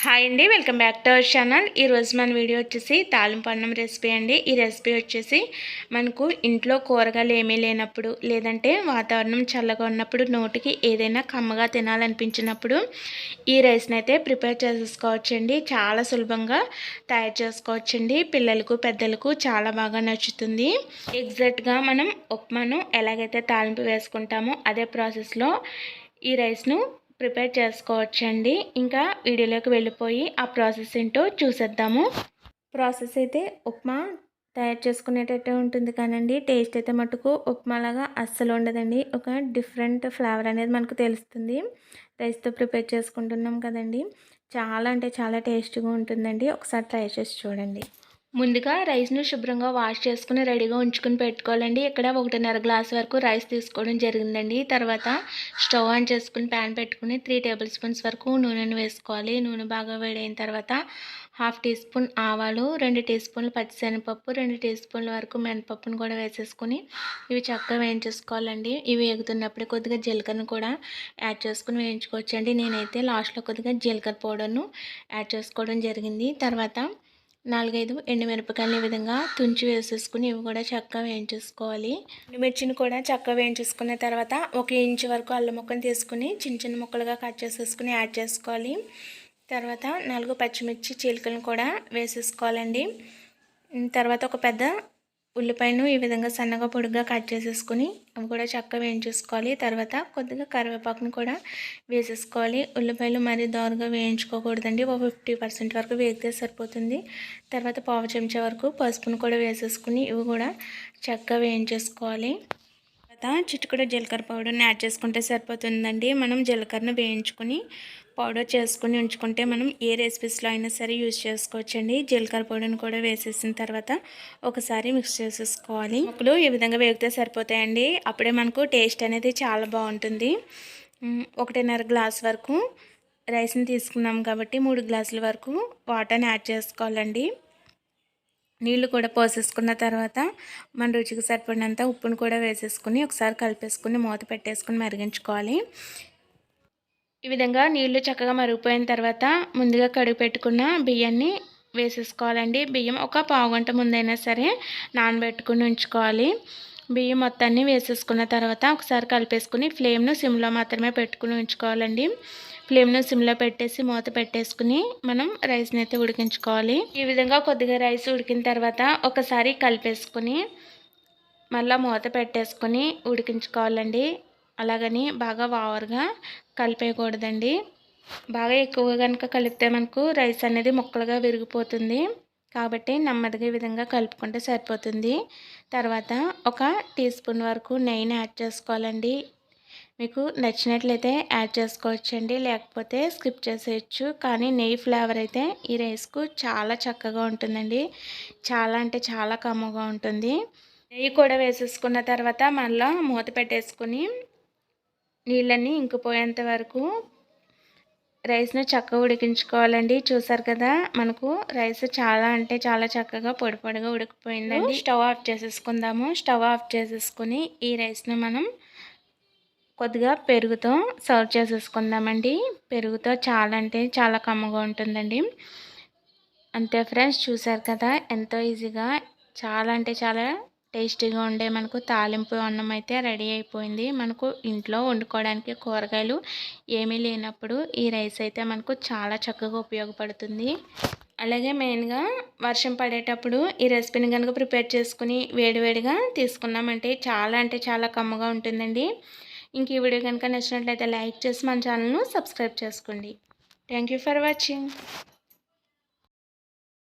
Hi అండి, welcome back to our channel. ఈరోజు మన వీడియో వచ్చేసి తాలింపు అన్నం రెసిపీ అండి. ఈ రెసిపీ వచ్చేసి మనకు ఇంట్లో కూరగాయలు ఏమీ లేనప్పుడు, లేదంటే వాతావరణం చల్లగా ఉన్నప్పుడు, నోటికి ఏదైనా కమ్మగా తినాలనిపించినప్పుడు ఈ రైస్ని అయితే ప్రిపేర్ చేసేసుకోవచ్చండి. చాలా సులభంగా తయారు చేసుకోవచ్చండి. పిల్లలకు పెద్దలకు చాలా బాగా నచ్చుతుంది. ఎగ్జాక్ట్గా మనం ఉప్మాను ఎలాగైతే తాలింపు వేసుకుంటామో అదే ప్రాసెస్లో ఈ రైస్ను ప్రిపేర్ చేసుకోవచ్చండి. ఇంకా వీడియోలోకి వెళ్ళిపోయి ఆ ప్రాసెస్ ఏంటో చూసేద్దాము. ప్రాసెస్ అయితే ఉప్మా తయారు చేసుకునేటట్టే ఉంటుంది కానండి, టేస్ట్ అయితే మటుకు ఉప్మాలాగా అస్సలు ఉండదండి. ఒక డిఫరెంట్ ఫ్లేవర్ అనేది మనకు తెలుస్తుంది. రైస్తో ప్రిపేర్ చేసుకుంటున్నాం కదండి, చాలా అంటే చాలా టేస్టీగా ఉంటుందండి. ఒకసారి ట్రై చేసి చూడండి. ముందుగా రైస్ను శుభ్రంగా వాష్ చేసుకుని రెడీగా ఉంచుకుని పెట్టుకోవాలండి. ఇక్కడ 1.5 గ్లాస్ వరకు రైస్ తీసుకోవడం జరిగిందండి. తర్వాత స్టవ్ ఆన్ చేసుకుని ప్యాన్ పెట్టుకుని 3 టేబుల్ స్పూన్స్ వరకు నూనెను వేసుకోవాలి. నూనె బాగా వేడైన తర్వాత 1/2 టీ స్పూన్ ఆవాలు, 2 టీ స్పూన్లు పచ్చిశనగపప్పు, 2 టీ స్పూన్ల వరకు మినపప్పును కూడా వేసేసుకుని ఇవి చక్కగా వేయించేసుకోవాలండి. ఇవి ఎగుతున్నప్పుడే కొద్దిగా జీలకర్రను కూడా యాడ్ చేసుకుని వేయించుకోవచ్చండి. నేనైతే లాస్ట్లో కొద్దిగా జీలకర్ర పౌడర్ను యాడ్ చేసుకోవడం జరిగింది. తర్వాత 4-5 ఎండుమిరపకాయలు ఈ విధంగా తుంచి వేసేసుకుని ఇవి కూడా చక్కగా వేయించేసుకోవాలి. ఎండుమిర్చిని కూడా చక్కగా వేయించేసుకున్న తర్వాత 1 ఇంచు వరకు అల్లం ముక్కను తీసుకుని చిన్న చిన్న ముక్కలుగా కట్ చేసేసుకుని యాడ్ చేసుకోవాలి. తర్వాత 4 పచ్చిమిర్చి చీలికలను కూడా వేసేసుకోవాలండి. తర్వాత ఒక పెద్ద ఉల్లిపాయను ఈ విధంగా సన్నగా పొడుగ్గా కట్ చేసేసుకుని అవి కూడా చక్కగా వేయించేసుకోవాలి. తర్వాత కొద్దిగా కరివేపాకును కూడా వేసేసుకోవాలి. ఉల్లిపాయలు మరీ దోరగా వేయించుకోకూడదండి, ఒక 50% వరకు వేగితే సరిపోతుంది. తర్వాత 1/2 చెంచా వరకు పసుపును కూడా వేసేసుకుని ఇవి కూడా చక్కగా వేయించేసుకోవాలి. తర్వాత చిటికెడు జీలకర్ర పౌడర్ని యాడ్ చేసుకుంటే సరిపోతుందండి. మనం జీలకర్రను వేయించుకొని పౌడర్ చేసుకుని ఉంచుకుంటే మనం ఏ రెసిపీస్లో అయినా సరే యూజ్ చేసుకోవచ్చండి. జీలకర్ర పౌడర్ని కూడా వేసేసిన తర్వాత ఒకసారి మిక్స్ చేసేసుకోవాలి. ముక్కలు ఈ విధంగా వేగితే సరిపోతాయండి. అప్పుడే మనకు టేస్ట్ అనేది చాలా బాగుంటుంది. 1.5 గ్లాస్ వరకు రైస్ని తీసుకున్నాం కాబట్టి 3 గ్లాసుల వరకు వాటర్ని యాడ్ చేసుకోవాలండి. నీళ్లు కూడా పోసేసుకున్న తర్వాత మన రుచికి సరిపడినంత ఉప్పును కూడా వేసేసుకుని ఒకసారి కలిపేసుకుని మూత పెట్టేసుకుని మరిగించుకోవాలి. ఈ విధంగా నీళ్లు చక్కగా మరిగిపోయిన తర్వాత ముందుగా కడిగి పెట్టుకున్న బియ్యాన్ని వేసేసుకోవాలండి. బియ్యం ఒక పావు గంట ముందైనా సరే నానబెట్టుకుని ఉంచుకోవాలి. బియ్యం మొత్తాన్ని వేసేసుకున్న తర్వాత ఒకసారి కలిపేసుకుని ఫ్లేమ్ను సిమ్లో మాత్రమే పెట్టుకుని ఉంచుకోవాలండి. ఫ్లేమ్ను సిమ్లో పెట్టేసి మూత పెట్టేసుకుని మనం రైస్ని అయితే ఉడికించుకోవాలి. ఈ విధంగా కొద్దిగా రైస్ ఉడికిన తర్వాత ఒకసారి కలిపేసుకుని మళ్ళీ మూత పెట్టేసుకుని ఉడికించుకోవాలండి. అలాగని బాగా ఓవర్గా కలిపేయకూడదండి. బాగా ఎక్కువగా కనుక కలిపితే మనకు రైస్ అనేది ముక్కలుగా విరిగిపోతుంది. కాబట్టి నెమ్మదిగా ఈ విధంగా కలుపుకుంటే సరిపోతుంది. తర్వాత 1 టీ స్పూన్ వరకు నెయ్యిని యాడ్ చేసుకోవాలండి. మీకు నచ్చినట్లయితే యాడ్ చేసుకోవచ్చండి, లేకపోతే స్కిప్ చేసేయచ్చు. కానీ నెయ్యి ఫ్లేవర్ అయితే ఈ రైస్కు చాలా చక్కగా ఉంటుందండి. చాలా అంటే చాలా కమ్మగా ఉంటుంది. నెయ్యి కూడా వేసేసుకున్న తర్వాత మళ్ళీ మూత పెట్టేసుకుని నీళ్ళన్నీ ఇంకిపోయేంత వరకు రైస్ను చక్కగా ఉడికించుకోవాలండి. చూసారు కదా, మనకు రైస్ చాలా అంటే చాలా చక్కగా పొడి పొడిగా ఉడికిపోయిందండి. స్టవ్ ఆఫ్ చేసేసుకుందాము. స్టవ్ ఆఫ్ చేసేసుకుని ఈ రైస్ను మనం కొద్దిగా పెరుగుతో సర్వ్ చేసేసుకుందామండి. పెరుగుతో చాలా అంటే చాలా కమ్మగా ఉంటుందండి. అంతే ఫ్రెండ్స్, చూసారు కదా ఎంతో ఈజీగా చాలా అంటే చాలా టేస్టీగా ఉండే మనకు తాలింపు అన్నం అయితే రెడీ అయిపోయింది. మనకు ఇంట్లో వండుకోవడానికి కూరగాయలు ఏమీ లేనప్పుడు ఈ రైస్ అయితే మనకు చాలా చక్కగా ఉపయోగపడుతుంది. అలాగే మెయిన్గా వర్షం పడేటప్పుడు ఈ రెసిపీని కనుక ప్రిపేర్ చేసుకుని వేడివేడిగా తీసుకున్నామంటే చాలా అంటే చాలా కమ్మగా ఉంటుందండి. ఇంక ఈ వీడియో కనుక నచ్చినట్లయితే లైక్ చేసి మన ఛానల్ను సబ్స్క్రైబ్ చేసుకోండి. Thank you for watching.